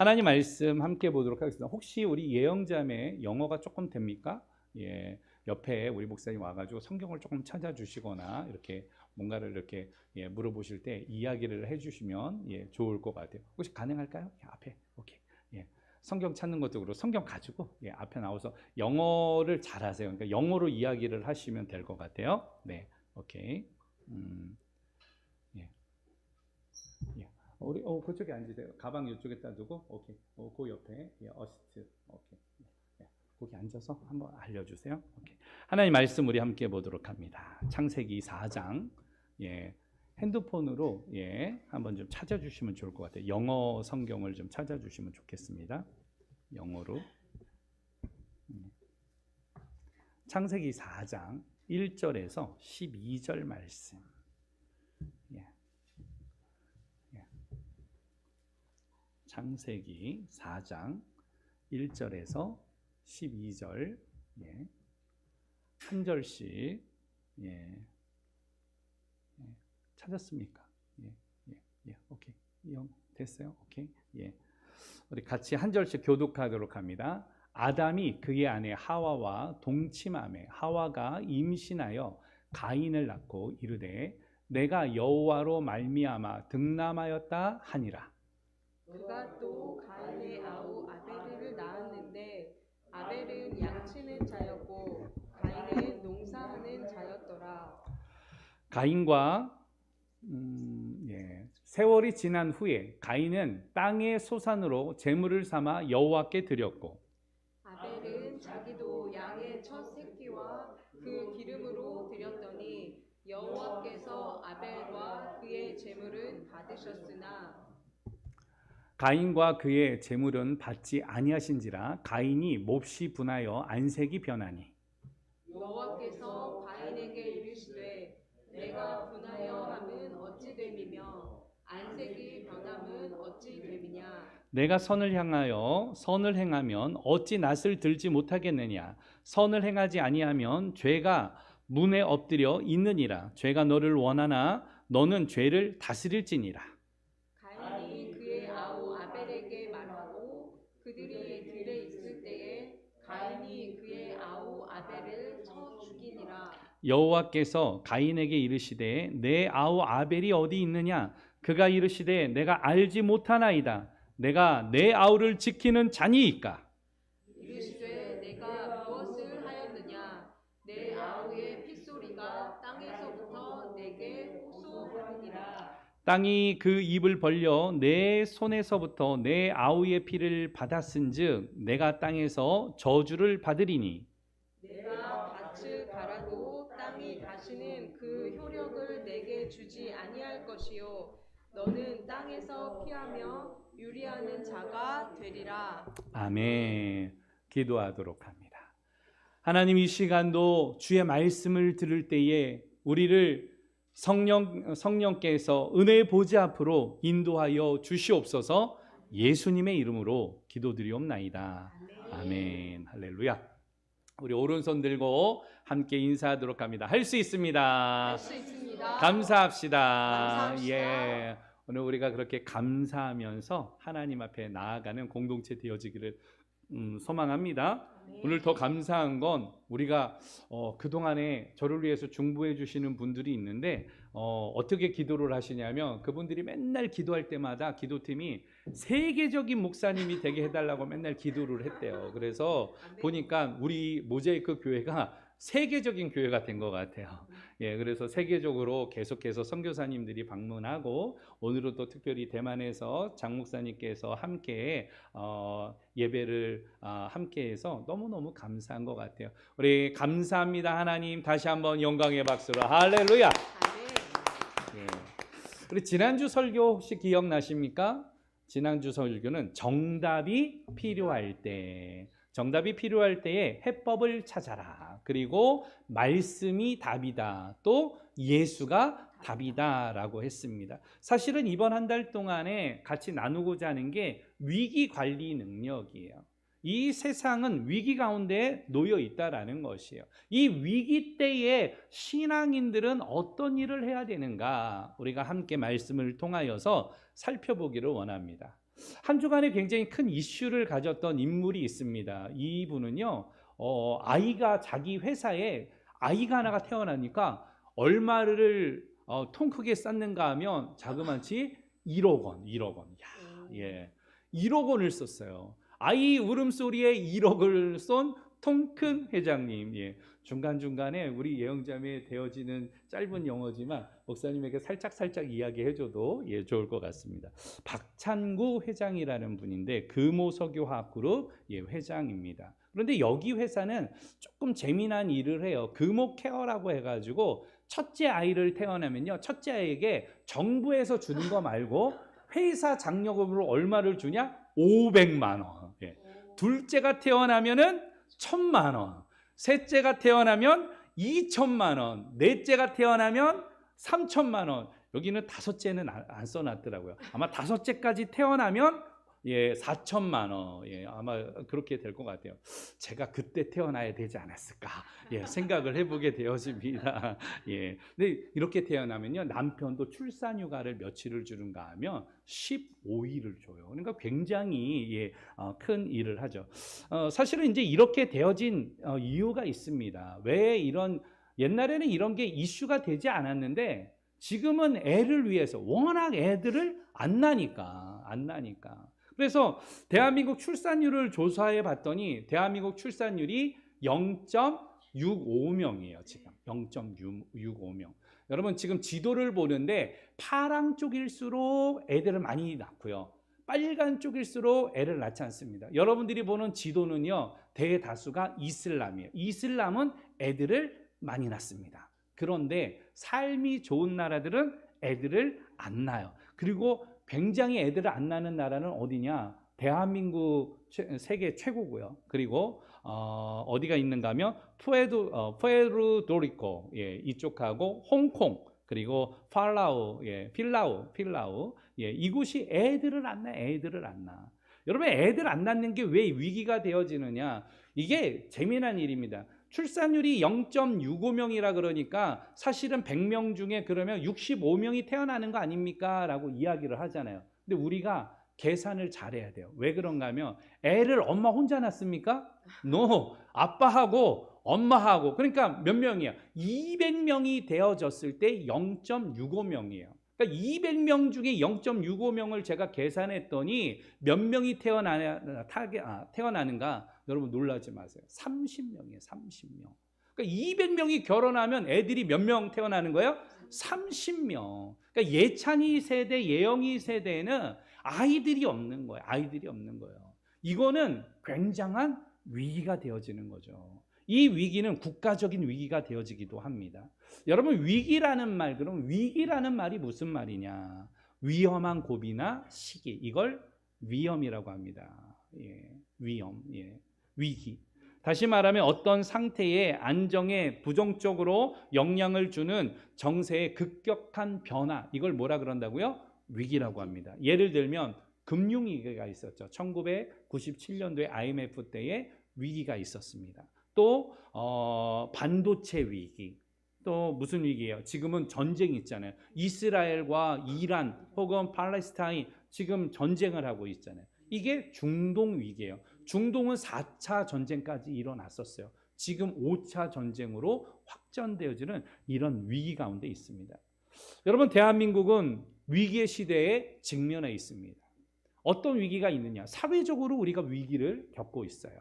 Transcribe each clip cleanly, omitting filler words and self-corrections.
하나님 말씀 함께 보도록 하겠습니다. 혹시 우리 예영자매 영어가 조금 됩니까? 예, 옆에 우리 목사님 와가지고 성경을 조금 찾아주시거나 이렇게 뭔가를 이렇게 물어보실 때 이야기를 해주시면 좋을 것 같아요. 혹시 가능할까요? 앞에 오케이. 성경 찾는 것도 그렇고 성경 가지고 앞에 나와서 영어를 잘하세요. 그러니까 영어로 이야기를 하시면 될 것 같아요. 네, 오케이. 예. 우리 그쪽에 앉으세요. 가방 이쪽에다 두고 오케이. 그 옆에 어시스트. 오케이. 거기 앉아서 한번 알려주세요. 오케이. 하나님 말씀 우리 함께 보도록 합니다. 창세기 4장. 핸드폰으로 한번 좀 찾아주시면 좋을 것 같아요. 영어 성경을 좀 찾아주시면 좋겠습니다. 영어로. 창세기 4장 1절에서 12절 말씀. 창세기 4장 1절에서 12절 한 절씩 찾았습니까? 오케이. 됐어요? 오케이. 우리 같이 한 절씩 교독하도록 합니다. 아담이 그의 아내 하와와 동침하매 하와가 임신하여 가인을 낳고 이르되 내가 여호와로 말미암아 득남하였다 하니라. 그가 또 가인의 아우 아벨을 낳았는데 아벨은 양치는 자였고 가인은 농사하는 자였더라. 가인과 세월이 지난 후에 가인은 땅의 소산으로 제물을 삼아 여호와께 드렸고 아벨은 자기도 양의 첫 새끼와 그 기름으로 드렸더니 여호와께서 아벨과 그의 제물은 받으셨으나 가인과 그의 제물은 받지 아니하신지라 가인이 몹시 분하여 안색이 변하니 여호와께서 가인에게 이르시되 내가 분하여 함은 어찌 됨이며 안색이 변함은 어찌 됨이냐. 내가 선을 향하여 선을 행하면 어찌 낯을 들지 못하겠느냐. 선을 행하지 아니하면 죄가 문에 엎드려 있느니라. 죄가 너를 원하나 너는 죄를 다스릴지니라. 가인이 그의 아우 아벨에게 말하고 그들이 들에 있을 때에 가인이 그의 아우 아벨을 쳐 죽이니라. 여호와께서 가인에게 이르시되 내 아우 아벨이 어디 있느냐. 그가 이르시되 내가 알지 못하나이다. 내가 내 아우를 지키는 자니이까. 이르시되 내가 무엇을 하였느냐. 내 아우의 핏소리가 땅에서부터 내게 호소하느니라. 땅이 그 입을 벌려 내 손에서부터 내 아우의 피를 받았은즉 내가 땅에서 저주를 받으리니 내가 밭을 갈아도 땅이 다시는 그 효력을 내게 주지 아니할 것이요 너는 땅에서 피하며 유리하는 자가 되리라. 아멘. 기도하도록 합니다. 하나님, 이 시간도 주의 말씀을 들을 때에 우리를 성령께서 은혜의 보좌 앞으로 인도하여 주시옵소서. 예수님의 이름으로 기도드리옵나이다. 아멘. 할렐루야. 우리 오른손 들고 함께 인사하도록 합니다. 할 수 있습니다. 할 수 있습니다. 감사합시다. 감사합시다. 오늘 우리가 그렇게 감사하면서 하나님 앞에 나아가는 공동체 되어지기를 소망합니다. 오늘 더 감사한 건 우리가 그동안에 저를 위해서 중보해 주시는 분들이 있는데 어떻게 기도를 하시냐면 그분들이 맨날 기도할 때마다 기도팀이 세계적인 목사님이 되게 해달라고 맨날 기도를 했대요. 그래서 보니까 우리 모자이크 교회가 세계적인 교회가 된 것 같아요. 그래서 세계적으로 계속해서 선교사님들이 방문하고 오늘은 또 특별히 대만에서 장 목사님께서 함께 예배를 함께해서 너무너무 감사한 것 같아요. 우리 감사합니다 하나님. 다시 한번 영광의 박수로 할렐루야. 우리 지난주 설교 혹시 기억나십니까? 지난주 설교는 정답이 필요할 때에 해법을 찾아라. 그리고 말씀이 답이다. 또 예수가 답이다 라고 했습니다. 사실은 이번 한 달 동안에 같이 나누고자 하는 게 위기 관리 능력이에요. 이 세상은 위기 가운데 놓여 있다라는 것이에요. 이 위기 때에 신앙인들은 어떤 일을 해야 되는가 우리가 함께 말씀을 통하여서 살펴보기를 원합니다. 한 주간에 굉장히 큰 이슈를 가졌던 인물이 있습니다. 이분은요, 아이가 자기 회사에 아이가 하나가 태어나니까 얼마를 통 크게 쌓는가 하면 자그마치 1억 원, 1억 원. 야, 예. 1억 원을 썼어요. 아이 울음소리에 1억을 쏜 통 큰 회장님. 예. 중간중간에 우리 예영자매에 되어지는 짧은 영어지만 목사님에게 살짝 이야기해줘도 예, 좋을 것 같습니다. 박찬구 회장이라는 분인데 금호석유화학그룹 예, 회장입니다. 그런데 여기 회사는 조금 재미난 일을 해요. 금호케어라고 해가지고 첫째 아이를 태어나면요, 첫째 아이에게 정부에서 주는 거 말고 회사 장려금으로 얼마를 주냐? 500만 원. 예. 둘째가 태어나면은 1,000만 원. 셋째가 태어나면 2,000만 원. 넷째가 태어나면 3,000만 원. 여기는 다섯째는 안 써놨더라고요. 아마 다섯째까지 태어나면 예, 4,000만 원. 예, 아마 그렇게 될 것 같아요. 제가 그때 태어나야 되지 않았을까? 예, 생각을 해보게 되어집니다. 예. 근데 이렇게 태어나면요, 남편도 출산휴가를 며칠을 주는가 하면 15일을 줘요. 그러니까 굉장히 예, 큰 일을 하죠. 사실은 이제 이렇게 되어진 이유가 있습니다. 왜 옛날에는 이런 게 이슈가 되지 않았는데 지금은 애를 위해서 워낙 애들을 안 나니까. 그래서 대한민국 출산율을 조사해 봤더니 대한민국 출산율이 0.65명이에요. 지금 0.65명. 여러분 지금 지도를 보는데 파랑 쪽일수록 애들을 많이 낳고요. 빨간 쪽일수록 애를 낳지 않습니다. 여러분들이 보는 지도는요, 대다수가 이슬람이에요. 이슬람은 애들을 많이 낳습니다. 그런데 삶이 좋은 나라들은 애들을 안 낳아요. 그리고 굉장히 애들을 안 낳는 나라는 어디냐? 대한민국 세계 최고고요. 그리고 어디가 있는가 하면 푸에르토리코 예, 이쪽하고 홍콩 그리고 필라우 예, 이곳이 애들을 안 낳아. 여러분 애들 안 낳는 게 왜 위기가 되어지느냐? 이게 재미난 일입니다. 출산율이 0.65명이라 그러니까 사실은 100명 중에 그러면 65명이 태어나는 거 아닙니까? 라고 이야기를 하잖아요. 근데 우리가 계산을 잘해야 돼요. 왜 그런가 하면 애를 엄마 혼자 낳습니까? No. 아빠하고 엄마하고 그러니까 몇 명이야? 200명이 되어졌을 때 0.65명이에요. 그러니까 200명 중에 0.65명을 제가 계산했더니 몇 명이 태어나는가? 여러분 놀라지 마세요. 30명이에요. 30명. 그러니까 200명이 결혼하면 애들이 몇 명 태어나는 거예요? 30명. 그러니까 예찬이 세대, 예영이 세대에는 아이들이 없는 거예요. 이거는 굉장한 위기가 되어지는 거죠. 이 위기는 국가적인 위기가 되어지기도 합니다. 여러분 위기라는 말이 무슨 말이냐? 위험한 고비나 시기, 이걸 위험이라고 합니다. 예, 위험, 예, 위기. 다시 말하면 어떤 상태의 안정에 부정적으로 영향을 주는 정세의 급격한 변화, 이걸 뭐라 그런다고요? 위기라고 합니다. 예를 들면 금융위기가 있었죠. 1997년도에 IMF 때에 위기가 있었습니다. 또 반도체 위기, 또 무슨 위기예요? 지금은 전쟁이 있잖아요. 이스라엘과 이란 혹은 팔레스타인 지금 전쟁을 하고 있잖아요. 이게 중동 위기예요. 중동은 4차 전쟁까지 일어났었어요. 지금 5차 전쟁으로 확전되어지는 이런 위기 가운데 있습니다. 여러분 대한민국은 위기의 시대에 직면해 있습니다. 어떤 위기가 있느냐? 사회적으로 우리가 위기를 겪고 있어요.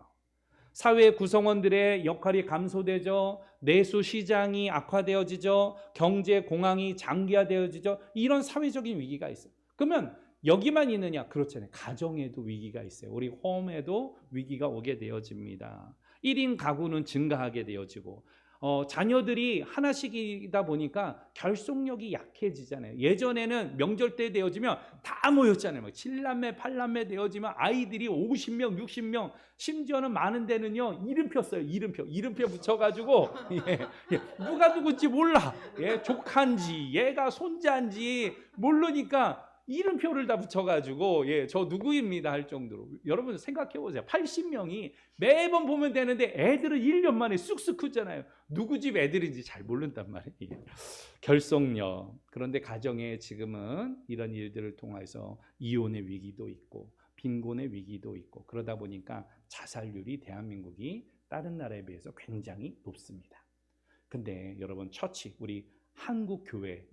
사회 구성원들의 역할이 감소되죠. 내수 시장이 악화되어지죠. 경제 공황이 장기화되어지죠. 이런 사회적인 위기가 있어요. 그러면 여기만 있느냐? 그렇잖아요. 가정에도 위기가 있어요. 우리 홈에도 위기가 오게 되어집니다. 1인 가구는 증가하게 되어지고 자녀들이 하나씩이다 보니까 결속력이 약해지잖아요. 예전에는 명절 때 되어지면 다 모였잖아요. 7남매, 8남매 되어지면 아이들이 50명, 60명, 심지어는 많은 데는요 이름표 써요. 이름표 붙여가지고 누가 누군지 몰라. 조카인지 얘가 손자인지 모르니까 이름표를 다 붙여가지고 저 누구입니다 할 정도로. 여러분 생각해 보세요. 80명이 매번 보면 되는데 애들은 1년 만에 쑥쑥 크잖아요. 누구 집 애들인지 잘 모른단 말이에요. 결속력. 그런데 가정에 지금은 이런 일들을 통해서 이혼의 위기도 있고 빈곤의 위기도 있고 그러다 보니까 자살률이 대한민국이 다른 나라에 비해서 굉장히 높습니다. 근데 여러분 처치, 우리 한국 교회,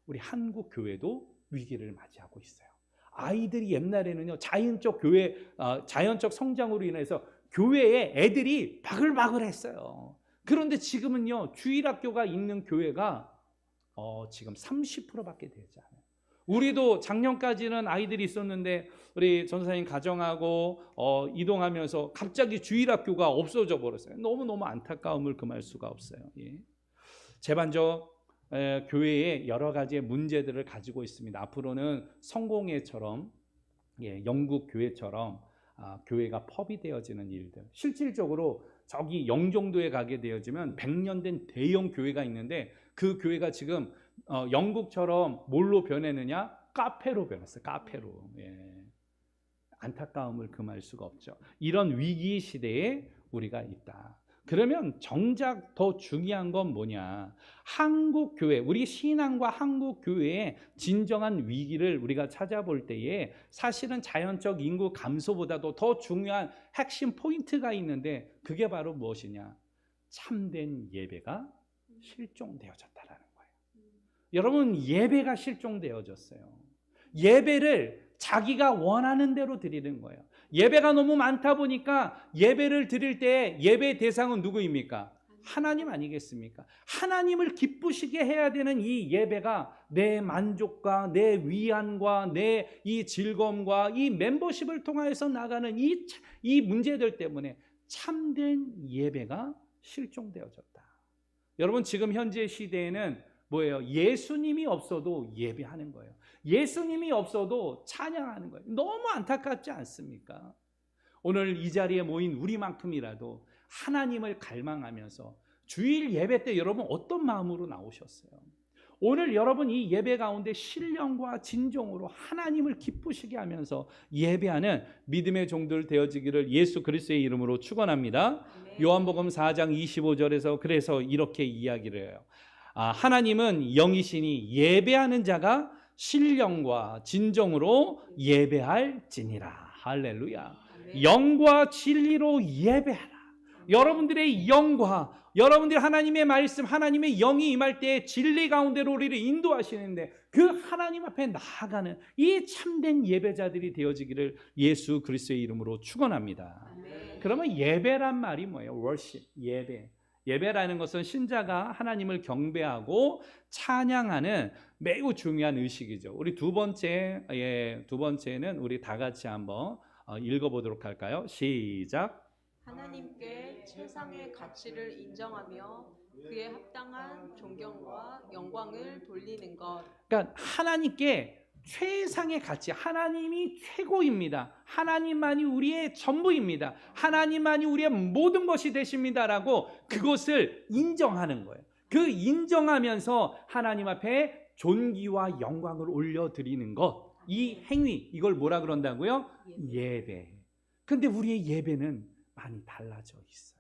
우리 한국 교회도 위기를 맞이하고 있어요. 아이들이 옛날에는요 자연적 교회, 자연적 성장으로 인해서 교회에 애들이 바글바글했어요. 그런데 지금은요 주일학교가 있는 교회가 지금 30%밖에 되지 않아요. 우리도 작년까지는 아이들이 있었는데 우리 전사님 가정하고 이동하면서 갑자기 주일학교가 없어져 버렸어요. 너무너무 안타까움을 금할 수가 없어요. 재반적 교회에 여러 가지의 문제들을 가지고 있습니다. 앞으로는 성공회처럼 영국 교회처럼 교회가 펍이 되어지는 일들, 실질적으로 저기 영종도에 가게 되어지면 100년 된 대형 교회가 있는데 그 교회가 지금 영국처럼 뭘로 변했느냐? 카페로 변했어요. 카페로. 안타까움을 금할 수가 없죠. 이런 위기 시대에 우리가 있다. 그러면 정작 더 중요한 건 뭐냐? 한국 교회, 우리 신앙과 한국 교회의 진정한 위기를 우리가 찾아볼 때에 사실은 자연적 인구 감소보다도 더 중요한 핵심 포인트가 있는데 그게 바로 무엇이냐? 참된 예배가 실종되어졌다라는 거예요. 여러분, 예배가 실종되어졌어요. 예배를 자기가 원하는 대로 드리는 거예요. 예배가 너무 많다 보니까 예배를 드릴 때 예배 대상은 누구입니까? 하나님 아니겠습니까? 하나님을 기쁘시게 해야 되는 이 예배가 내 만족과 내 위안과 내 이 즐거움과 이 멤버십을 통해서 나가는 이 문제들 때문에 참된 예배가 실종되어졌다. 여러분, 지금 현재 시대에는 뭐예요? 예수님이 없어도 예배하는 거예요. 예수님이 없어도 찬양하는 거예요. 너무 안타깝지 않습니까? 오늘 이 자리에 모인 우리만큼이라도 하나님을 갈망하면서 주일 예배 때 여러분 어떤 마음으로 나오셨어요? 오늘 여러분 이 예배 가운데 신령과 진정으로 하나님을 기쁘시게 하면서 예배하는 믿음의 종들 되어지기를 예수 그리스도의 이름으로 축원합니다. 요한복음 4장 25절에서 그래서 이렇게 이야기를 해요. 하나님은 영이시니 예배하는 자가 신령과 진정으로 예배할지니라. 할렐루야. 영과 진리로 예배하라. 여러분들의 영과 여러분들이 하나님의 말씀, 하나님의 영이 임할 때 진리 가운데로 우리를 인도하시는데 그 하나님 앞에 나아가는 이 참된 예배자들이 되어지기를 예수 그리스도의 이름으로 축원합니다. 그러면 예배란 말이 뭐예요? worship, 예배. 예배라는 것은 신자가 하나님을 경배하고 찬양하는 매우 중요한 의식이죠. 우리 두 번째는 우리 다 같이 한번 읽어보도록 할까요? 시작. 하나님께 최상의 가치를 인정하며 그에 합당한 존경과 영광을 돌리는 것. 그러니까 하나님께 최상의 가치, 하나님이 최고입니다. 하나님만이 우리의 전부입니다. 하나님만이 우리의 모든 것이 되십니다라고 그것을 인정하는 거예요. 그 인정하면서 하나님 앞에 존귀와 영광을 올려드리는 것, 이 행위, 이걸 뭐라 그런다고요? 예배. 근데 우리의 예배는 많이 달라져 있어요.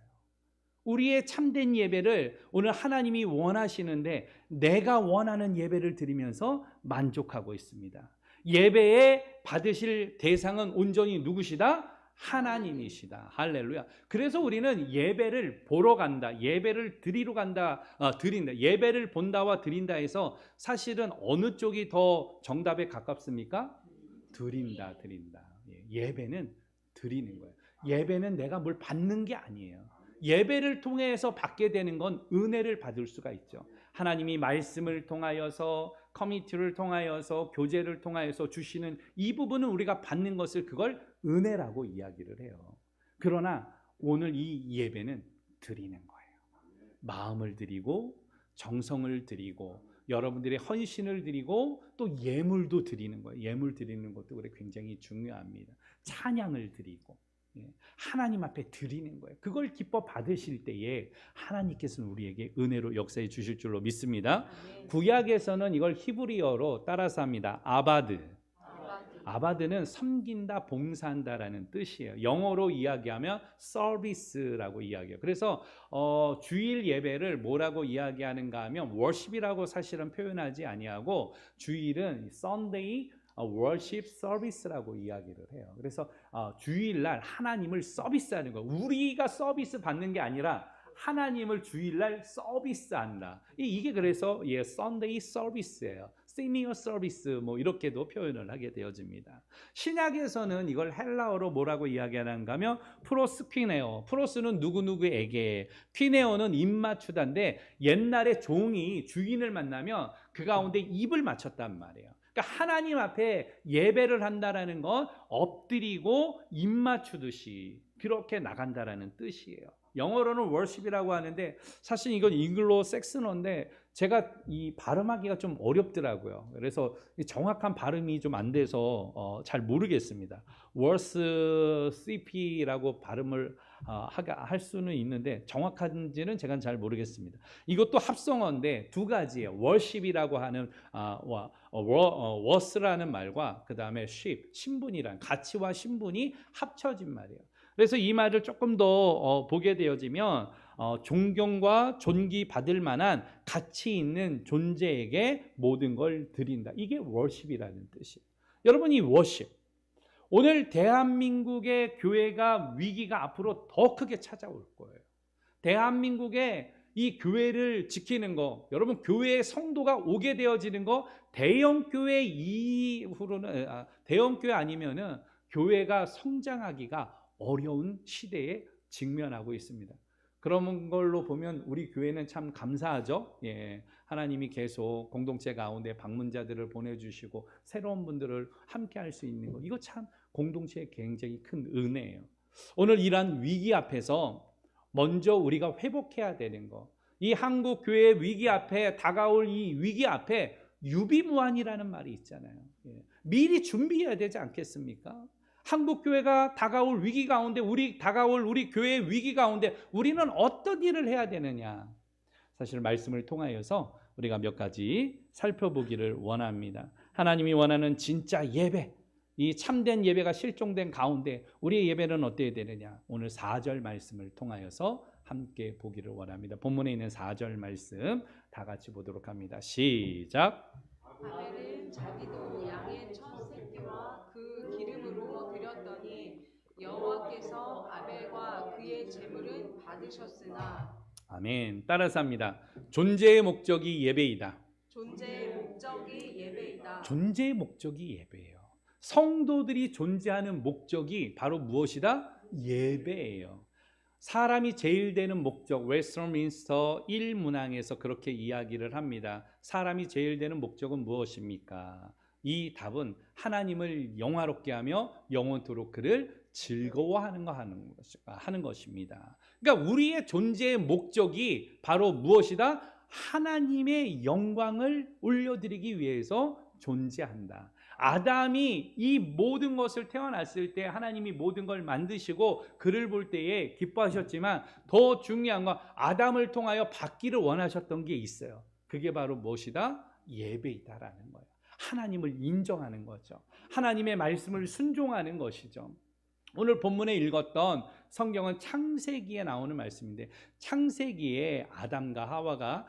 우리의 참된 예배를 오늘 하나님이 원하시는데 내가 원하는 예배를 드리면서 만족하고 있습니다. 예배에 받으실 대상은 온전히 누구시다? 하나님이시다. 할렐루야. 그래서 우리는 예배를 보러 간다, 예배를 드리러 간다, 드린다, 예배를 본다와 드린다 해서 사실은 어느 쪽이 더 정답에 가깝습니까? 드린다. 예배는 드리는 거예요. 예배는 내가 뭘 받는 게 아니에요. 예배를 통해서 받게 되는 건 은혜를 받을 수가 있죠. 하나님이 말씀을 통하여서, 커뮤니티를 통하여서, 교제를 통하여서 주시는 이 부분은 우리가 받는 것을 그걸 은혜라고 이야기를 해요. 그러나 오늘 이 예배는 드리는 거예요. 마음을 드리고 정성을 드리고 여러분들의 헌신을 드리고 또 예물도 드리는 거예요. 예물 드리는 것도 그래 굉장히 중요합니다. 찬양을 드리고 하나님 앞에 드리는 거예요. 그걸 기뻐 받으실 때에 하나님께서는 우리에게 은혜로 역사해 주실 줄로 믿습니다. 구약에서는 이걸 히브리어로 따라서 합니다. 아바드. 아바드는 섬긴다, 봉사한다라는 뜻이에요. 영어로 이야기하면 서비스라고 이야기해요. 그래서 주일 예배를 뭐라고 이야기하는가 하면 worship이라고 사실은 표현하지 아니하고 주일은 Sunday worship service라고 이야기를 해요. 그래서 주일날 하나님을 서비스하는 거. 우리가 서비스 받는 게 아니라 하나님을 주일날 서비스한다. 이게 그래서 Sunday service예요. Senior service 뭐 이렇게도 표현을 하게 되어집니다. 신약에서는 이걸 헬라어로 뭐라고 이야기하는가 하면 프로스퀴네오. 프로스는 누구누구에게, 퀴네오는 입맞추다인데 옛날에 종이 주인을 만나면 그 가운데 입을 맞췄단 말이에요. 그러니까 하나님 앞에 예배를 한다라는 건 엎드리고 입 맞추듯이 그렇게 나간다라는 뜻이에요. 영어로는 worship이라고 하는데 사실 이건 잉글로 섹스너인데 제가 이 발음하기가 좀 어렵더라고요. 그래서 정확한 발음이 좀 안 돼서 잘 모르겠습니다. worship이라고 발음을 할 수는 있는데 정확한지는 제가 잘 모르겠습니다. 이것도 합성어인데 두 가지예요. worship이라고 하는 was라는 말과 그 다음에 ship, 신분이란 가치와 신분이 합쳐진 말이에요. 그래서 이 말을 조금 더 보게 되어지면 존경과 존귀받을 만한 가치 있는 존재에게 모든 걸 드린다. 이게 worship이라는 뜻이에요. 여러분, 이 worship, 오늘 대한민국의 교회가 위기가 앞으로 더 크게 찾아올 거예요. 대한민국의 이 교회를 지키는 거, 여러분 교회의 성도가 오게 되어지는 거, 대형교회 이후로는 대형교회 아니면은 교회가 성장하기가 어려운 시대에 직면하고 있습니다. 그런 걸로 보면 우리 교회는 참 감사하죠. 하나님이 계속 공동체 가운데 방문자들을 보내주시고 새로운 분들을 함께 할 수 있는 거, 이거 참 공동체의 굉장히 큰 은혜예요. 오늘 이러한 위기 앞에서 먼저 우리가 회복해야 되는 거, 이 한국 교회의 위기 앞에 다가올 이 위기 앞에 유비무환이라는 말이 있잖아요. 미리 준비해야 되지 않겠습니까? 한국 교회가 다가올 위기 가운데, 다가올 우리 교회의 위기 가운데 우리는 어떤 일을 해야 되느냐? 사실 말씀을 통하여서 우리가 몇 가지 살펴보기를 원합니다. 하나님이 원하는 진짜 예배, 이 참된 예배가 실종된 가운데 우리의 예배는 어때야 되느냐? 오늘 4절 말씀을 통하여서 함께 보기를 원합니다. 본문에 있는 4절 말씀 다 같이 보도록 합니다. 시작. 아벨은 자기도 양의 첫 새끼와 그 기름으로 드렸더니 여호와께서 아벨과 그의 제물은 받으셨으나. 아멘. 따라서 합니다. 존재의 목적이 예배이다. 존재의 목적이 예배이다. 존재의 목적이 예배예요. 성도들이 존재하는 목적이 바로 무엇이다? 예배예요. 사람이 제일 되는 목적, 웨스트민스터 1문항에서 그렇게 이야기를 합니다. 사람이 제일 되는 목적은 무엇입니까? 이 답은 하나님을 영화롭게 하며 영원토록 그를 즐거워하는 거 하는 것입니다. 그러니까 우리의 존재의 목적이 바로 무엇이다? 하나님의 영광을 올려드리기 위해서 존재한다. 아담이 이 모든 것을 태어났을 때 하나님이 모든 걸 만드시고 그를 볼 때에 기뻐하셨지만 더 중요한 건 아담을 통하여 받기를 원하셨던 게 있어요. 그게 바로 무엇이다? 예배이다라는 거예요. 하나님을 인정하는 거죠. 하나님의 말씀을 순종하는 것이죠. 오늘 본문에 읽었던 성경은 창세기에 나오는 말씀인데, 창세기에 아담과 하와가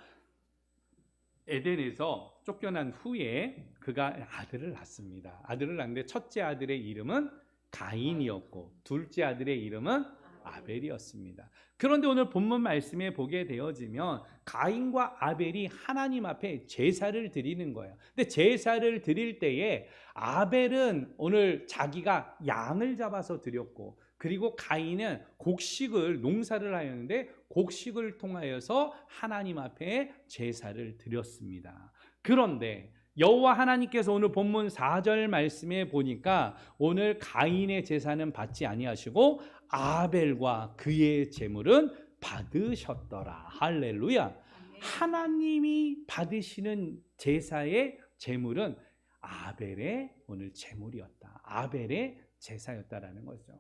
에덴에서 쫓겨난 후에 그가 아들을 낳습니다. 아들을 낳는데 첫째 아들의 이름은 가인이었고 둘째 아들의 이름은 아벨이었습니다. 그런데 오늘 본문 말씀에 보게 되어지면 가인과 아벨이 하나님 앞에 제사를 드리는 거예요. 근데 제사를 드릴 때에 아벨은 오늘 자기가 양을 잡아서 드렸고, 그리고 가인은 곡식을 농사를 하였는데 곡식을 통하여서 하나님 앞에 제사를 드렸습니다. 그런데 여호와 하나님께서 오늘 본문 4절 말씀에 보니까 오늘 가인의 제사는 받지 아니하시고 아벨과 그의 제물은 받으셨더라. 할렐루야. 하나님이 받으시는 제사의 제물은 아벨의 오늘 제물이었다. 아벨의 제사였다라는 거죠.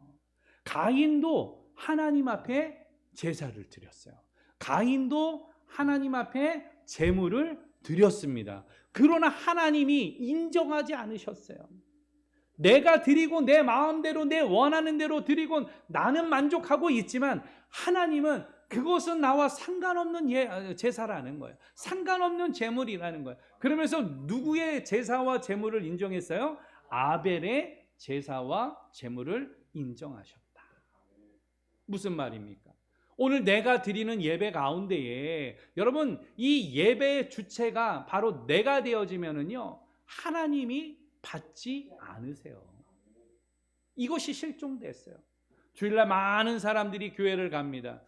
가인도 하나님 앞에 제사를 드렸어요. 가인도 하나님 앞에 제물을 드렸습니다. 그러나 하나님이 인정하지 않으셨어요. 내가 드리고 내 마음대로 내 원하는 대로 드리고 나는 만족하고 있지만 하나님은 그것은 나와 상관없는 제사라는 거예요. 상관없는 제물이라는 거예요. 그러면서 누구의 제사와 제물을 인정했어요? 아벨의 제사와 제물을 인정하셨다. 무슨 말입니까? 오늘 내가 드리는 예배 가운데에 여러분 이 예배의 주체가 바로 내가 되어지면은요 하나님이 받지 않으세요. 이것이 실종됐어요. 주일날 많은 사람들이 교회를 갑니다.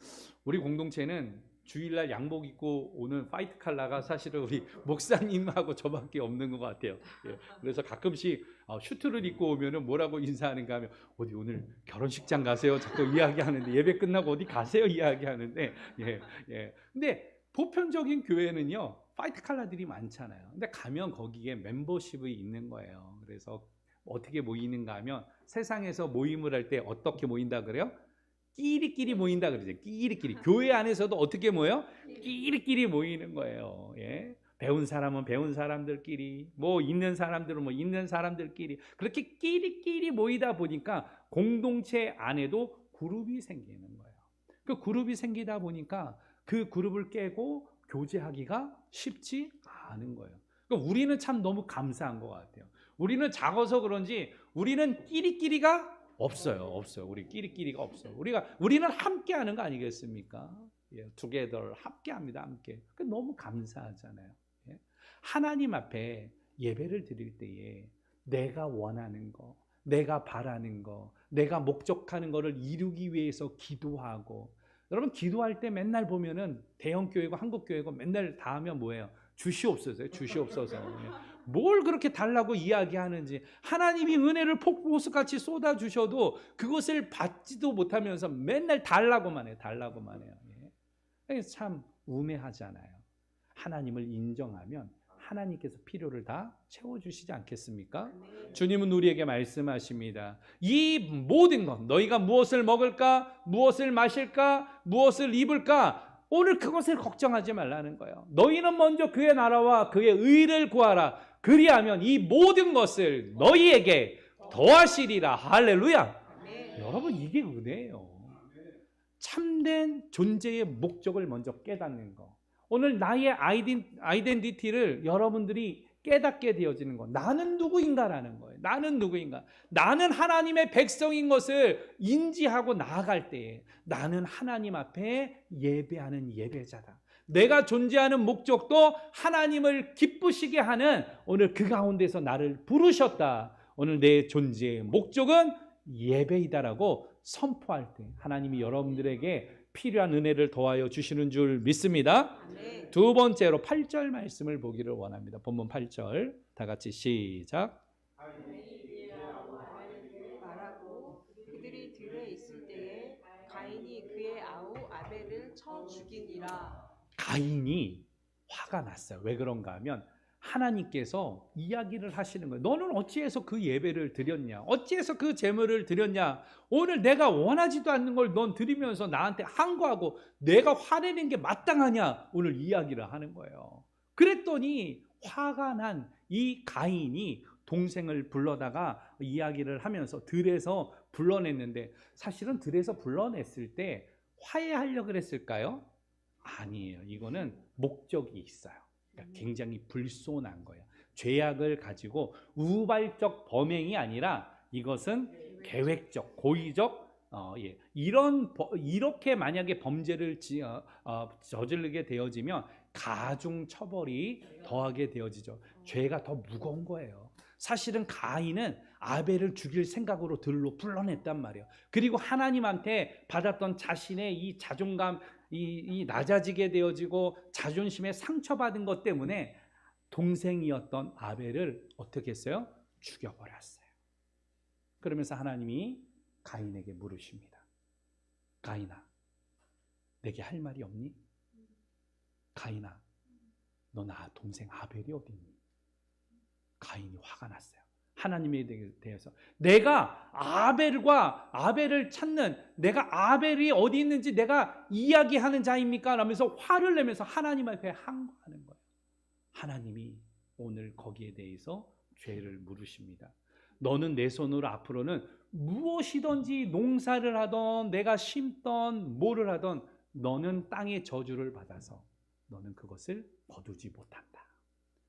우리 공동체는 주일날 양복 입고 오는 화이트 칼라가 사실은 우리 목사님하고 저밖에 없는 것 같아요. 예. 그래서 가끔씩 슈트를 입고 오면은 뭐라고 인사하는가 하면 어디 오늘 결혼식장 가세요? 자꾸 이야기하는데 예배 끝나고 어디 가세요? 이야기하는데 예. 근데 보편적인 교회는요 화이트 칼라들이 많잖아요. 근데 가면 거기에 멤버십이 있는 거예요. 그래서 어떻게 모이는가 하면 세상에서 모임을 할 때 어떻게 모인다 그래요? 끼리끼리 모인다 그러죠. 끼리끼리. 교회 안에서도 어떻게 모여요? 끼리끼리 모이는 거예요. 예. 배운 사람은 배운 사람들끼리, 뭐 있는 사람들은 뭐 있는 사람들끼리 그렇게 끼리끼리 모이다 보니까 공동체 안에도 그룹이 생기는 거예요. 그 그룹이 생기다 보니까 그 그룹을 깨고 교제하기가 쉽지 않은 거예요. 그러니까 우리는 참 너무 감사한 것 같아요. 우리는 작아서 그런지 우리는 끼리끼리가 없어요. 우리 끼리끼리가 없어요. 우리는 함께 하는 거 아니겠습니까? 예, together 함께 합니다. 함께. 너무 감사하잖아요. 예? 하나님 앞에 예배를 드릴 때에 내가 원하는 거, 내가 바라는 거, 내가 목적하는 거를 이루기 위해서 기도하고 여러분 기도할 때 맨날 보면은 대형 교회고 한국 교회고 맨날 다 하면 뭐예요? 주시옵소서요. 주시옵소서. 뭘 그렇게 달라고 이야기하는지 하나님이 은혜를 폭포수같이 쏟아주셔도 그것을 받지도 못하면서 맨날 달라고만 해요. 참 우매하잖아요. 하나님을 인정하면 하나님께서 필요를 다 채워주시지 않겠습니까? 주님은 우리에게 말씀하십니다. 이 모든 것 너희가 무엇을 먹을까? 무엇을 마실까? 무엇을 입을까? 오늘 그것을 걱정하지 말라는 거예요. 너희는 먼저 그의 나라와 그의 의를 구하라. 그리하면 이 모든 것을 너희에게 더하시리라. 할렐루야. 네. 여러분 이게 은혜예요. 참된 존재의 목적을 먼저 깨닫는 거. 오늘 나의 아이덴티티를 여러분들이 깨닫게 되어지는 거. 나는 누구인가라는 거예요. 나는 누구인가. 나는 하나님의 백성인 것을 인지하고 나아갈 때에 나는 하나님 앞에 예배하는 예배자다. 내가 존재하는 목적도 하나님을 기쁘시게 하는 오늘 그 가운데서 나를 부르셨다. 오늘 내 존재의 목적은 예배이다라고 선포할 때 하나님이 여러분들에게 필요한 은혜를 더하여 주시는 줄 믿습니다. 네. 두 번째로 8절 말씀을 보기를 원합니다. 본문 8절 다 같이 시작. 말하고 그들이 들에 있을 때에 가인이 그의 아우 아벨을 쳐 죽이니라. 가인이 화가 났어요. 왜 그런가 하면 하나님께서 이야기를 하시는 거예요. 너는 어찌해서 그 예배를 드렸냐? 어찌해서 그 제물을 드렸냐? 오늘 내가 원하지도 않는 걸 넌 드리면서 나한테 항거하고 내가 화내는 게 마땅하냐? 오늘 이야기를 하는 거예요. 그랬더니 화가 난 이 가인이 동생을 불러다가 이야기를 하면서 들에서 불러냈는데 사실은 들에서 불러냈을 때 화해하려고 그랬을까요? 아니에요. 이거는 목적이 있어요. 그러니까 굉장히 불손한 거예요. 죄악을 가지고 우발적 범행이 아니라 이것은 계획적, 고의적 이렇게 만약에 범죄를 저지르게 되어지면 가중 처벌이 더하게 되어지죠. 죄가 더 무거운 거예요. 사실은 가인은 아벨을 죽일 생각으로 들로 불러냈단 말이에요. 그리고 하나님한테 받았던 자신의 이 자존감, 이 낮아지게 되어지고 자존심에 상처받은 것 때문에 동생이었던 아벨을 어떻게 했어요? 죽여버렸어요. 그러면서 하나님이 가인에게 물으십니다. 가인아, 내게 할 말이 없니? 가인아, 너 나 동생 아벨이 어디 있니? 가인이 화가 났어요. 하나님에 대해서 내가 아벨을 찾는, 내가 아벨이 어디 있는지 내가 이야기하는 자입니까? 라면서 화를 내면서 하나님 앞에 항거하는 거예요. 하나님이 오늘 거기에 대해서 죄를 물으십니다. 너는 내 손으로 앞으로는 무엇이든지 농사를 하던 내가 심던 뭐를 하던 너는 땅의 저주를 받아서 너는 그것을 거두지 못한다.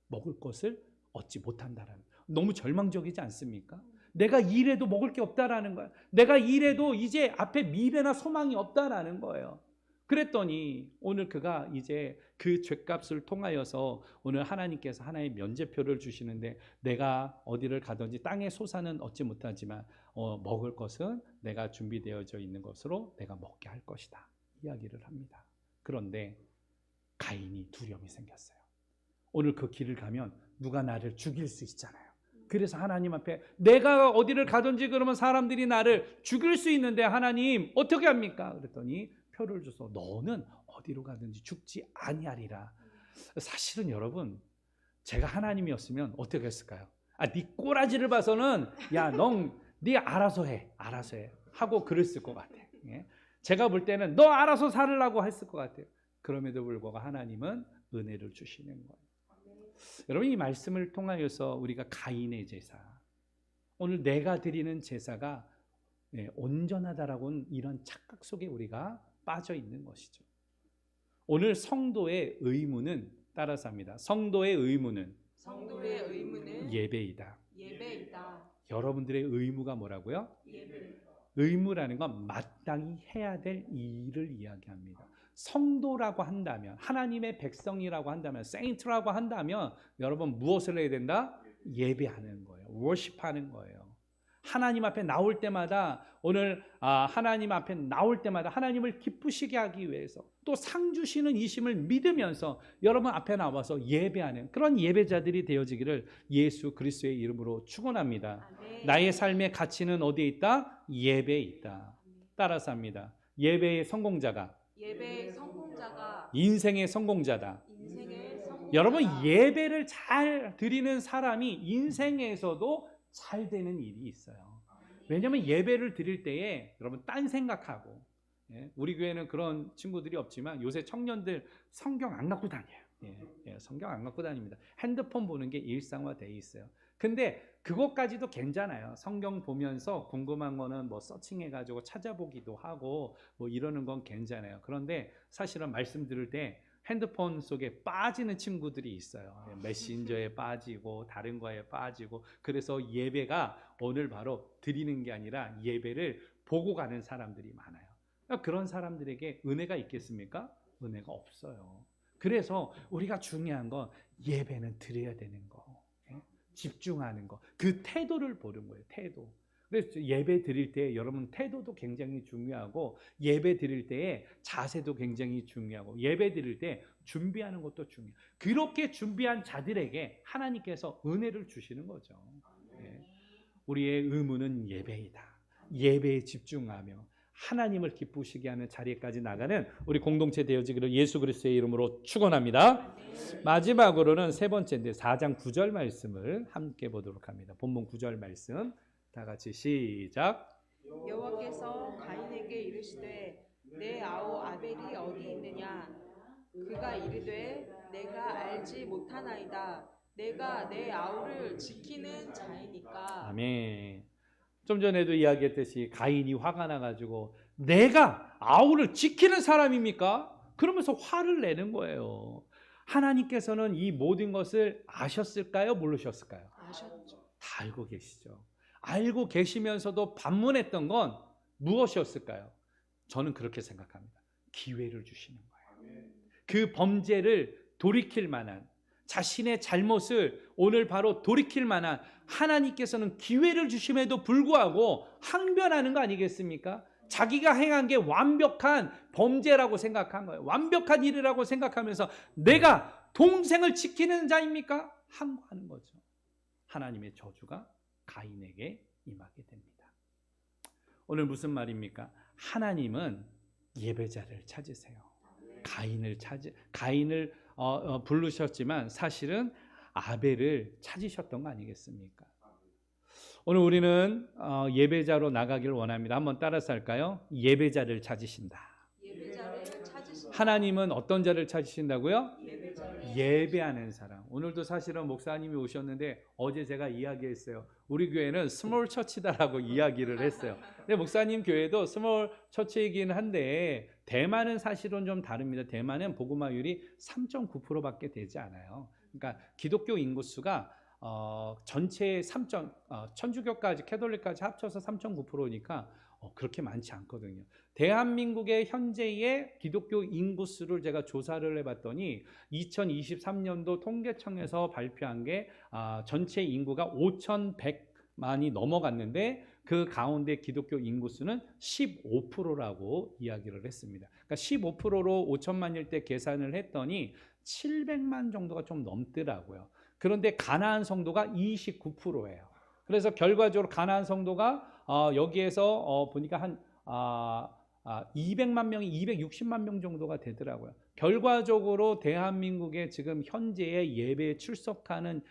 먹을 것을 얻지 못한다라는, 너무 절망적이지 않습니까? 내가 일해도 먹을 게 없다라는 거야. 내가 일해도 이제 앞에 미래나 소망이 없다라는 거예요. 그랬더니 오늘 그가 이제 그 죗값을 통하여서 오늘 하나님께서 하나의 면제표를 주시는데, 내가 어디를 가든지 땅의 소산은 얻지 못하지만 먹을 것은 내가 준비되어져 있는 것으로 내가 먹게 할 것이다, 이야기를 합니다. 그런데 가인이 두려움이 생겼어요. 오늘 그 길을 가면 누가 나를 죽일 수 있잖아요. 그래서 하나님 앞에 내가 어디를 가든지 그러면 사람들이 나를 죽일 수 있는데 하나님 어떻게 합니까? 그랬더니 표를 줘서 너는 어디로 가든지 죽지 아니하리라. 사실은 여러분, 제가 하나님이었으면 어떻게 했을까요? 네 꼬라지를 봐서는 야, 네 알아서 해 하고 그랬을 것 같아요. 예? 제가 볼 때는 너 알아서 살으라고 했을 것 같아요. 그럼에도 불구하고 하나님은 은혜를 주시는 거예요. 여러분, 이 말씀을 통하여서 우리가 가인의 제사, 오늘 내가 드리는 제사가 온전하다라고는 이런 착각 속에 우리가 빠져 있는 것이죠. 오늘 성도의 의무는 따라서 합니다. 성도의 의무는 예배이다. 여러분들의 의무가 뭐라고요? 예배. 의무라는 건 마땅히 해야 될 일을 이야기합니다. 성도라고 한다면, 하나님의 백성이라고 한다면, 세인트라고 한다면 여러분 무엇을 해야 된다? 예배하는 거예요. 워십하는 거예요. 하나님 앞에 나올 때마다, 오늘 하나님 앞에 나올 때마다 하나님을 기쁘시게 하기 위해서, 또 상 주시는 이심을 믿으면서 여러분 앞에 나와서 예배하는 그런 예배자들이 되어지기를 예수 그리스도의 이름으로 축원합니다. 나의 삶의 가치는 어디에 있다? 예배에 있다. 따라서 합니다. 예배의 성공자가 인생의 성공자다. 여러분, 예배를 잘 드리는 사람이 인생에서도 잘 되는 일이 있어요. 왜냐하면 예배를 드릴 때에 여러분 딴 생각하고, 우리 교회는 그런 친구들이 없지만 요새 청년들 성경 안 갖고 다녀요. 성경 안 갖고 다닙니다. 핸드폰 보는 게 일상화되어 있어요. 근데 그것까지도 괜찮아요. 성경 보면서 궁금한 거는 뭐 서칭해가지고 찾아보기도 하고 뭐 이러는 건 괜찮아요. 그런데 사실은 말씀 들을 때 핸드폰 속에 빠지는 친구들이 있어요. 메신저에 빠지고 다른 거에 빠지고, 그래서 예배가 오늘 바로 드리는 게 아니라 예배를 보고 가는 사람들이 많아요. 그런 사람들에게 은혜가 있겠습니까? 은혜가 없어요. 그래서 우리가 중요한 건 예배는 드려야 되는 거, 집중하는 거, 그 태도를 보는 거예요. 태도. 그래서 예배 드릴 때 여러분 태도도 굉장히 중요하고, 예배 드릴 때의 자세도 굉장히 중요하고, 예배 드릴 때 준비하는 것도 중요해요. 그렇게 준비한 자들에게 하나님께서 은혜를 주시는 거죠. 우리의 의무는 예배이다. 예배에 집중하며 하나님을 기쁘시게 하는 자리까지 나가는 우리 공동체 되어지기를 예수 그리스도의 이름으로 축원합니다. 마지막으로는 세 번째인데 4장 9절 말씀을 함께 보도록 합니다. 본문 9절 말씀 다 같이 시작. 여호와께서 가인에게 이르시되 내 아우 아벨이 어디 있느냐? 그가 이르되 내가 알지 못하나이다. 내가 내 아우를 지키는 자이니까. 아멘. 좀 전에도 이야기했듯이 가인이 화가 나가지고 내가 아우를 지키는 사람입니까? 그러면서 화를 내는 거예요. 하나님께서는 이 모든 것을 아셨을까요? 모르셨을까요? 아셨죠. 다 알고 계시죠. 알고 계시면서도 반문했던 건 무엇이었을까요? 저는 그렇게 생각합니다. 기회를 주시는 거예요. 그 범죄를 돌이킬 만한, 자신의 잘못을 오늘 바로 돌이킬 만한 하나님께서는 기회를 주심에도 불구하고 항변하는 거 아니겠습니까? 자기가 행한 게 완벽한 범죄라고 생각한 거예요. 완벽한 일이라고 생각하면서 내가 동생을 지키는 자입니까? 항거하는 거죠. 하나님의 저주가 가인에게 임하게 됩니다. 오늘 무슨 말입니까? 하나님은 예배자를 찾으세요. 가인을 부르셨지만 사실은 아벨을 찾으셨던 거 아니겠습니까? 오늘 우리는 예배자로 나가기를 원합니다. 한번 따라서 할까요? 예배자를 찾으신다. 예배자를 찾으신다. 하나님은 어떤 자를 찾으신다고요? 예배하는 사람. 오늘도 사실은 목사님이 오셨는데 어제 제가 이야기했어요. 우리 교회는 스몰 처치다라고 이야기를 했어요. 근데 목사님 교회도 스몰 처치이긴 한데 대만은 사실은 좀 다릅니다. 대만은 복음화율이 3.9%밖에 되지 않아요. 그러니까 기독교 인구수가 전체 천주교까지 캐톨릭까지 합쳐서 3.9%니까 그렇게 많지 않거든요. 대한민국의 현재의 기독교 인구수를 제가 조사를 해봤더니 2023년도 통계청에서 발표한 게 전체 인구가 5,100만이 넘어갔는데 그 가운데 기독교 인구수는 15%라고 이야기를 했습니다. 그러니까 15%로 5천만일 때 계산을 했더니 700만 정도가 좀 넘더라고요. 그런데 가나안 성도가 29%예요. 그래서 결과적으로 가나안 성도가 여기에서 보니까 한 200만 명이 260만 명 정도가 되더라고요. 결과적으로 대한민국의 지금 현재의 예배에 출석하는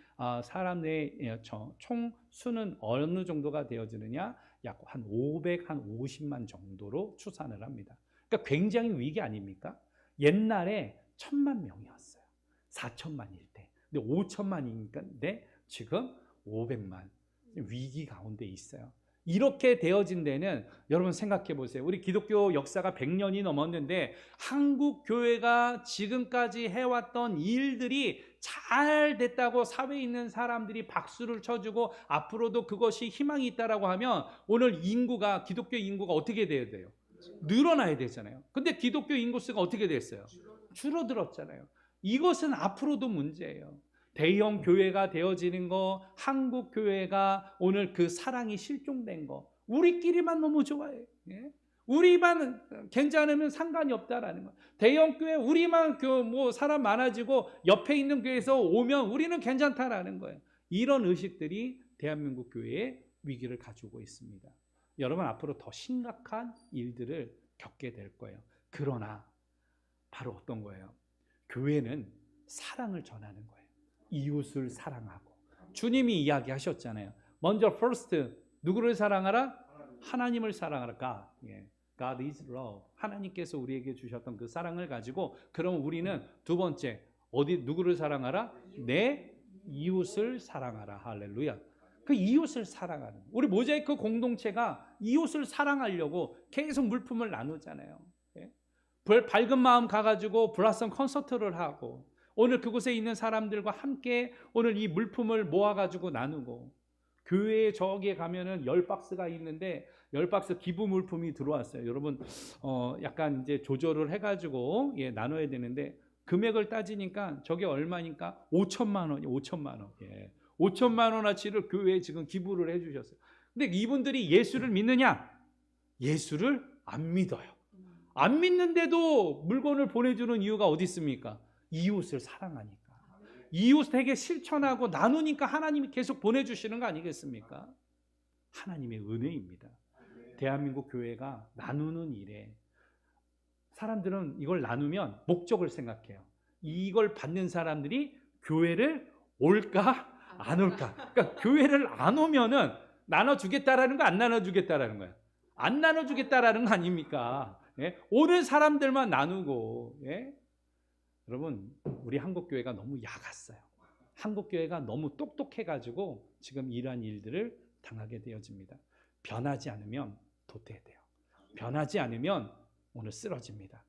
사람의 총 수는 어느 정도가 되어지느냐? 약 한 50만 정도로 추산을 합니다. 그러니까 굉장히 위기 아닙니까? 옛날에 1,000만 명이었어요. 4천만일 때. 근데 5천만이니까 지금 500만. 위기 가운데 있어요. 이렇게 되어진 데는 여러분 생각해 보세요. 우리 기독교 역사가 100년이 넘었는데 한국 교회가 지금까지 해왔던 일들이 잘 됐다고 사회에 있는 사람들이 박수를 쳐주고 앞으로도 그것이 희망이 있다라고 하면 오늘 기독교 인구가 어떻게 돼야 돼요? 늘어나야 되잖아요. 근데 기독교 인구수가 어떻게 됐어요? 줄어들었잖아요. 이것은 앞으로도 문제예요. 대형 교회가 되어지는 거, 한국 교회가 오늘 그 사랑이 실종된 거, 우리끼리만 너무 좋아해. 예? 우리만 괜찮으면 상관이 없다라는 거. 대형 교회 우리만 사람 많아지고 옆에 있는 교회에서 오면 우리는 괜찮다라는 거예요. 이런 의식들이 대한민국 교회의 위기를 가지고 있습니다. 여러분 앞으로 더 심각한 일들을 겪게 될 거예요. 그러나 바로 어떤 거예요? 교회는 사랑을 전하는 거예요. 이웃을 사랑하고 주님이 이야기하셨잖아요. 먼저 first 누구를 사랑하라? 하나님을 사랑하라. God is love. 하나님께서 우리에게 주셨던 그 사랑을 가지고 그럼 우리는 두 번째 누구를 사랑하라? 내 이웃을 사랑하라. 할렐루야. 그 이웃을 사랑하는 우리 모자이크 공동체가 이웃을 사랑하려고 계속 물품을 나누잖아요. 밝은 마음 가가지고 블라썸 콘서트를 하고 오늘 그곳에 있는 사람들과 함께 오늘 이 물품을 모아가지고 나누고 교회에 저기에 가면은 10박스가 있는데 10박스 기부 물품이 들어왔어요. 여러분 약간 이제 조절을 해가지고 나눠야 되는데 금액을 따지니까 저게 얼마니까 5천만 원이 5천만 원. 5천만 원어치를 교회에 지금 기부를 해주셨어요. 근데 이분들이 예수를 믿느냐? 예수를 안 믿어요. 안 믿는데도 물건을 보내주는 이유가 어디 있습니까? 이웃을 사랑하니까. 이웃에게 실천하고 나누니까 하나님이 계속 보내주시는 거 아니겠습니까? 하나님의 은혜입니다. 대한민국 교회가 나누는 일에 사람들은 이걸 나누면 목적을 생각해요. 이걸 받는 사람들이 교회를 올까 안 올까? 그러니까 교회를 안 오면은 나눠주겠다라는 거 안 나눠주겠다라는 거예요. 안 나눠주겠다라는 거 아닙니까? 오는 사람들만 나누고. 여러분 우리 한국교회가 너무 약았어요. 한국교회가 너무 똑똑해가지고 지금 이러한 일들을 당하게 되어집니다. 변하지 않으면 도태돼요. 변하지 않으면 오늘 쓰러집니다.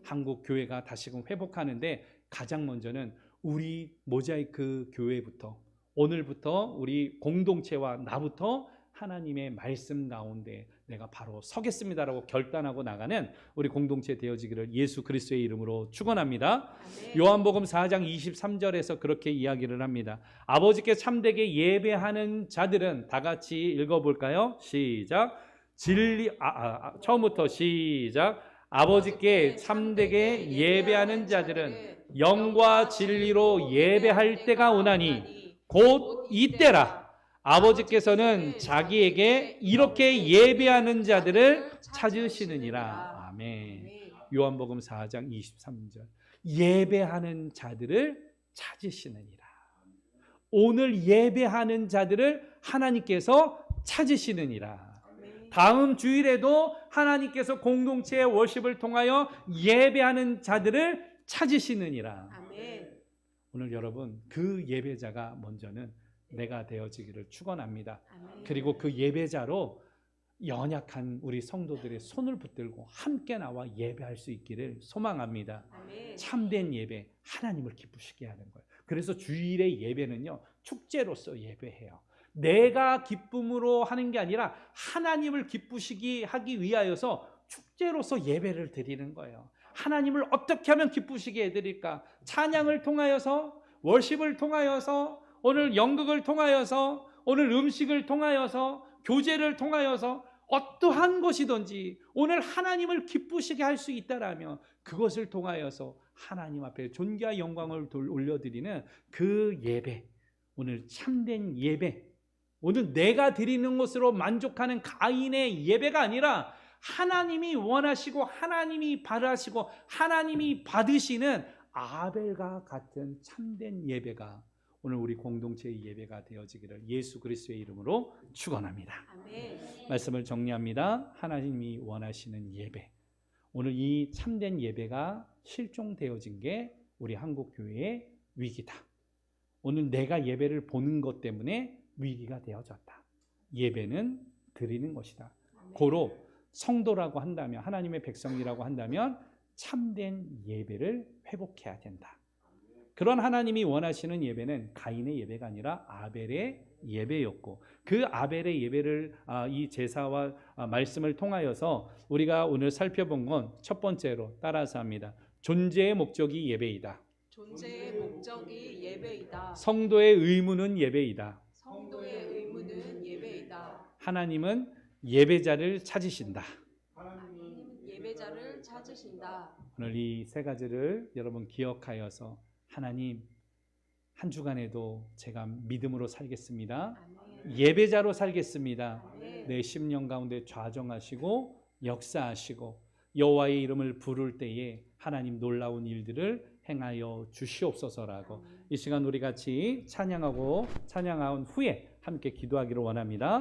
한국교회가 다시금 회복하는데 가장 먼저는 우리 모자이크 교회부터 오늘부터 우리 공동체와 나부터 하나님의 말씀 가운데 내가 바로 서겠습니다라고 결단하고 나가는 우리 공동체 되어지기를 예수 그리스도의 이름으로 축원합니다. 요한복음 4장 23절에서 그렇게 이야기를 합니다. 아버지께 참되게 예배하는 자들은 다 같이 읽어볼까요? 시작. 처음부터 시작. 아버지께 참되게 예배하는 자들은 영과 진리로 예배할 때가 오나니 곧 이때라. 아버지께서는 자기에게 이렇게 예배하는 자들을 찾으시느니라. 아멘. 요한복음 4장 23절. 예배하는 자들을 찾으시느니라. 오늘 예배하는 자들을 하나님께서 찾으시느니라. 다음 주일에도 하나님께서 공동체의 워십을 통하여 예배하는 자들을 찾으시느니라. 오늘 여러분 그 예배자가 먼저는 내가 되어지기를 축원합니다. 아멘. 그리고 그 예배자로 연약한 우리 성도들의 손을 붙들고 함께 나와 예배할 수 있기를 소망합니다. 아멘. 참된 예배, 하나님을 기쁘시게 하는 거예요. 그래서 주일의 예배는요, 축제로서 예배해요. 내가 기쁨으로 하는 게 아니라 하나님을 기쁘시게 하기 위하여서 축제로서 예배를 드리는 거예요. 하나님을 어떻게 하면 기쁘시게 해드릴까? 찬양을 통하여서, 월십을 통하여서, 오늘 연극을 통하여서, 오늘 음식을 통하여서, 교제를 통하여서 어떠한 것이든지 오늘 하나님을 기쁘시게 할 수 있다라면 그것을 통하여서 하나님 앞에 존귀와 영광을 올려드리는 그 예배, 오늘 참된 예배, 오늘 내가 드리는 것으로 만족하는 가인의 예배가 아니라 하나님이 원하시고 하나님이 바라시고 하나님이 받으시는 아벨과 같은 참된 예배가 오늘 우리 공동체의 예배가 되어지기를 예수 그리스도의 이름으로 축원합니다. 아멘. 말씀을 정리합니다. 하나님이 원하시는 예배, 오늘 이 참된 예배가 실종되어진 게 우리 한국교회의 위기다. 오늘 내가 예배를 보는 것 때문에 위기가 되어졌다. 예배는 드리는 것이다. 고로 성도라고 한다면, 하나님의 백성이라고 한다면 참된 예배를 회복해야 된다. 그런 하나님이 원하시는 예배는 가인의 예배가 아니라 아벨의 예배였고, 그 아벨의 예배를 이 제사와 말씀을 통하여서 우리가 오늘 살펴본 건 첫 번째로 따라서 합니다. 존재의 목적이 예배이다. 존재의 목적이 예배이다. 성도의 의무는 예배이다. 성도의 의무는 예배이다. 하나님은 예배자를 찾으신다. 하나님은 예배자를 찾으신다. 오늘 이 세 가지를 여러분 기억하여서 하나님, 한 주간에도 제가 믿음으로 살겠습니다. 아멘. 예배자로 살겠습니다. 아멘. 내 심령 가운데 좌정하시고 역사하시고 여호와의 이름을 부를 때에 하나님 놀라운 일들을 행하여 주시옵소서라고 이 시간 우리 같이 찬양한 후에 함께 기도하기를 원합니다.